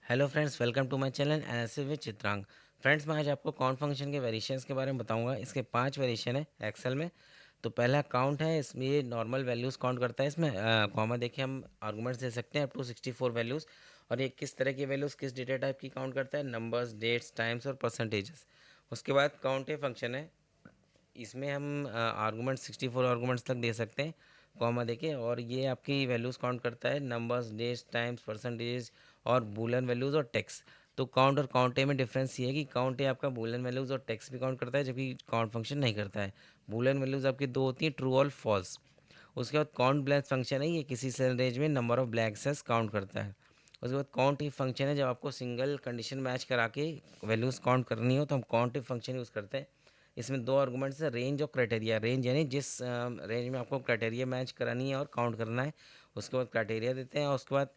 Hello friends, welcome to my channel analysis with Chitrang. Friends, मैं आज आपको काउंट फंक्शन के वेरिएशंस के बारे में बताऊंगा। इसके 5 वेरिएशन है एक्सेल में। तो पहला काउंट है, इसमें ये नॉर्मल वैल्यूज़ काउंट करता है। इसमें कॉमा देखिए हम आर्गूमेंट्स दे सकते हैं अप टू 64 वैल्यूज़। और ये किस तरह की वैल्यूज़ किस डेटा टाइप की काउंट करता है, नंबर्स, डेट्स, टाइम्स और परसेंटेजेस। उसके बाद काउंट ए फंक्शन है, इसमें हम आर्गूमेंट 64 आर्गूमेंट्स तक दे सकते हैं कॉमा देके। और ये आपकी वैल्यूज़ काउंट करता है, नंबर्स, डेट्स, टाइम्स, परसेंटेज और बूलियन वैल्यूज़ और टेक्स्ट। तो काउंट और काउंट ए में डिफरेंस ये है कि काउंट ए आपका बूलियन वैल्यूज़ और टेक्स्ट भी काउंट करता है, जबकि काउंट फंक्शन नहीं करता है। बूलियन वैल्यूज़ आपकी दो होती हैं, ट्रू और फॉल्स। उसके बाद काउंट ब्लैंक फंक्शन है, ये किसी सेल रेंज में number of blank cells count करता है। उसके बाद काउंट इफ फंक्शन है, जब आपको सिंगल कंडीशन मैच करा के वैल्यूज़ काउंट करनी हो तो हम काउंट इफ फंक्शन यूज़ करते हैं। इसमें दो आर्गूमेंट्स है, रेंज और क्राइटेरिया। रेंज यानी जिस रेंज में आपको क्राइटेरिया मैच करानी है और काउंट करना है, उसके बाद क्राइटेरिया देते हैं। और उसके बाद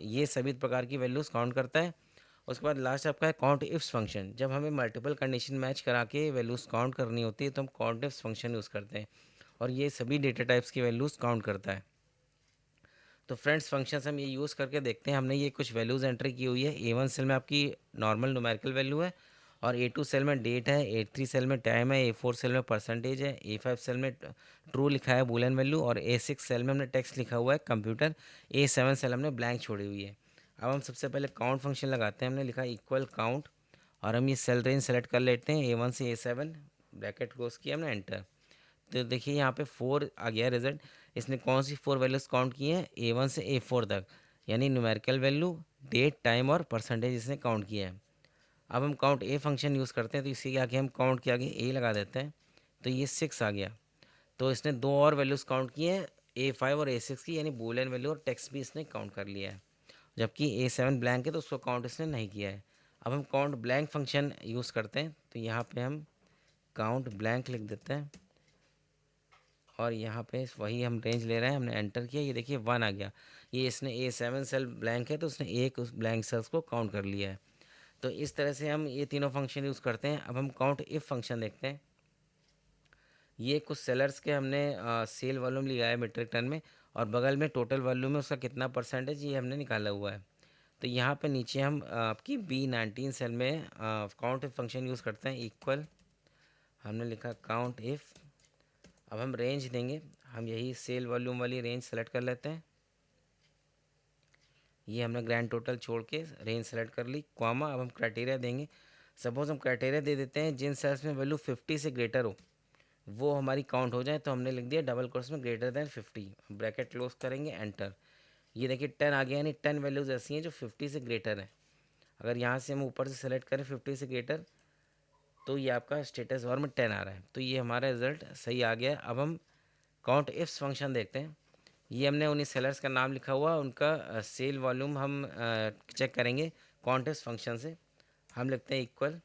ये सभी प्रकार की वैल्यूज़ काउंट करता है। उसके बाद लास्ट आपका है काउंट इफ्स फंक्शन। जब हमें मल्टीपल कंडीशन मैच करा के वैल्यूज़ काउंट करनी होती है तो हम काउंट इफ्स फंक्शन यूज़ करते हैं, और ये सभी डेटा टाइप्स की वैल्यूज़ काउंट करता है। तो फ्रेंड्स, फंक्शंस हम ये यूज़ करके देखते हैं। हमने ये कुछ वैल्यूज़ एंट्री की हुई है। A1 सेल में आपकी नॉर्मल न्यूमेरिकल वैल्यू है, और A2 सेल में डेट है, A3 सेल में टाइम है, A4 सेल में परसेंटेज है, A5 सेल में ट्रू लिखा है बूलियन वैल्यू, और A6 सेल में हमने टेक्स्ट लिखा हुआ है कंप्यूटर। A7 सेल हमने ब्लैंक छोड़ी हुई है। अब हम सबसे पहले काउंट फंक्शन लगाते हैं। हमने लिखा इक्वल काउंट, और हम ये सेल रेंज सेलेक्ट कर लेते हैं A1 से A7, ब्रैकेट क्लोज किया हमने, एंटर। तो देखिए यहाँ पे 4 आ गया रिजल्ट। इसने कौन सी 4 वैल्यूज़ काउंट की हैं, A1 से A4 तक, यानी न्यूमेरिकल वैल्यू, डेट, टाइम और परसेंटेज इसने काउंट किया है। अब हम काउंट ए फंक्शन यूज़ करते हैं, तो इसी के आगे हम काउंट के आगे ए लगा देते हैं, तो ये 6 आ गया। तो इसने दो और वैल्यूज़ काउंट की हैं, A5 और A6 की, यानी बूलियन वैल्यू और टेक्स्ट भी इसने काउंट कर लिया है। जबकि A7 ब्लैंक है तो उसको काउंट इसने नहीं किया है। अब हम काउंट ब्लैंक फंक्शन यूज़ करते हैं, तो यहाँ पे हम काउंट ब्लैंक लिख देते हैं, और यहाँ पे वही हम रेंज ले रहे हैं। हमने एंटर किया, ये देखिए 1 आ गया। ये इसने A7 सेल ब्लैंक है तो उसने एक उस ब्लैंक सेल्स को काउंट कर लिया है। तो इस तरह से हम ये तीनों फंक्शन यूज़ करते हैं। अब हम काउंट इफ फंक्शन देखते हैं। ये कुछ सेलर्स के हमने सेल वॉल्यूम लिया है मीट्रिक टन में, और बगल में टोटल वॉल्यूम में उसका कितना परसेंटेज ये हमने निकाला हुआ है। तो यहाँ पे नीचे हम आपकी B19 सेल में काउंट इफ फंक्शन यूज़ करते हैं, इक्वल, हमने लिखा काउंट इफ। अब हम रेंज देंगे, हम यही सेल वॉल्यूम वाली रेंज सेलेक्ट कर लेते हैं। ये हमने ग्रैंड टोटल छोड़ के रेंज सेलेक्ट कर ली, कॉमा। अब हम क्राइटेरिया देंगे। सपोज हम क्राइटेरिया दे देते हैं, जिन सेल्स में वैल्यू 50 से ग्रेटर हो वो हमारी काउंट हो जाए, तो हमने लिख दिया डबल कोर्स में ग्रेटर देन 50, ब्रैकेट क्लोज करेंगे, एंटर। ये देखिए 10 आ गया, यानी 10 वैल्यूज़ ऐसी हैं जो 50 से ग्रेटर है। अगर यहाँ से हम ऊपर से सेलेक्ट करें 50 से ग्रेटर, तो ये आपका स्टेटस बार में 10 आ रहा है। तो ये हमारा रिजल्ट सही आ गया। अब हम काउंट इफ्स फंक्शन देखते हैं। ये हमने उन्हीं सेलर्स का नाम लिखा हुआ, उनका सेल वॉल्यूम हम चेक करेंगे काउंट इफ्स फंक्शन से। हम लिखते हैं equal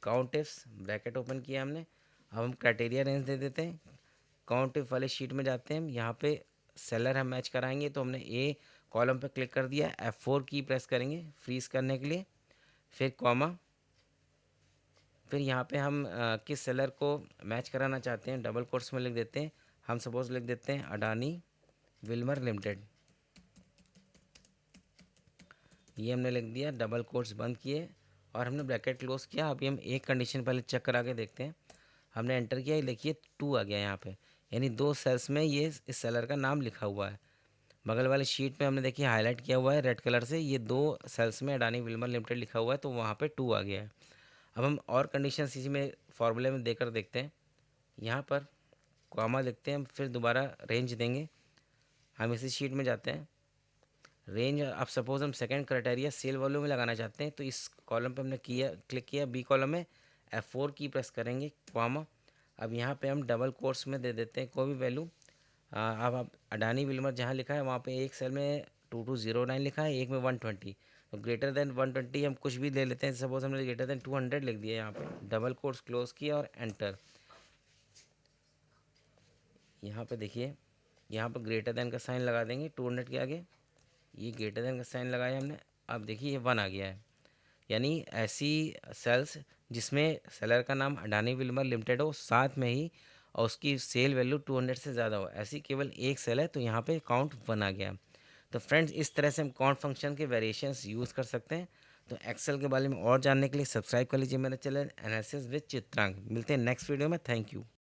count ifs, bracket open किया हमने। अब हम क्राइटेरिया रेंज दे देते हैं। काउंट इफ वाले शीट में जाते हैं हम, यहाँ पे सेलर हम मैच कराएंगे, तो हमने ए कॉलम पे क्लिक कर दिया, F4 की प्रेस करेंगे फ्रीज करने के लिए, फिर कॉमा। फिर यहाँ पे हम किस सेलर को मैच कराना चाहते हैं डबल कोट्स में लिख देते हैं। हम सपोज लिख देते हैं अडानी विल्मर लिमिटेड, ये हमने लिख दिया, डबल कोट्स बंद किए, और हमने ब्रैकेट क्लोज किया। अभी हम एक कंडीशन पहले चेक करा के देखते हैं। हमने एंटर किया, ये देखिए 2 आ गया यहाँ पे, यानी दो सेल्स में ये इस सेलर का नाम लिखा हुआ है। बगल वाले शीट में हमने देखिए हाईलाइट किया हुआ है रेड कलर से, ये दो सेल्स में अडानी विल्मर लिमिटेड लिखा हुआ है, तो वहाँ पे 2 आ गया है। अब हम और कंडीशन इसी में फॉर्मूले में देकर देखते हैं। यहाँ पर कॉमा लिखते हैं, फिर दोबारा रेंज देंगे। हम इसी शीट में जाते हैं, रेंज। अब सपोज हम सेकंड क्राइटेरिया सेल वॉल्यूम में लगाना चाहते हैं, तो इस कॉलम पे हमने किया, क्लिक किया बी कॉलम में, F4 की प्रेस करेंगे, कॉमा। अब यहाँ पे हम डबल कोर्स में दे देते हैं कोई भी वैल्यू। अब आप अडानी विल्मर जहाँ लिखा है वहाँ पे एक सेल में 2209 लिखा है, एक में 120, तो ग्रेटर देन 120 हम कुछ भी ले लेते हैं। सपोज हमने ग्रेटर देन 200 लिख दिया, यहाँ पे डबल कोर्स क्लोज किया और एंटर। यहाँ पे देखिए, यहाँ पर ग्रेटर देन का साइन लगा देंगे 200 के आगे, ये ग्रेटर देन का साइन लगाया हमने। अब देखिए ये 1 आ गया है, यानी ऐसी सेल्स जिसमें सेलर का नाम अडानी विल्मर लिमिटेड हो, साथ में ही और उसकी सेल वैल्यू 200 से ज़्यादा हो, ऐसी केवल एक सेल है, तो यहाँ पे काउंट 1 आ गया। तो फ्रेंड्स इस तरह से हम काउंट फंक्शन के वेरिएशंस यूज़ कर सकते हैं। तो एक्सेल के बारे में और जानने के लिए सब्सक्राइब कर लीजिए मेरा चैनल एनालिसिस विद चित्रांग। मिलते हैं नेक्स्ट वीडियो में। Thank you.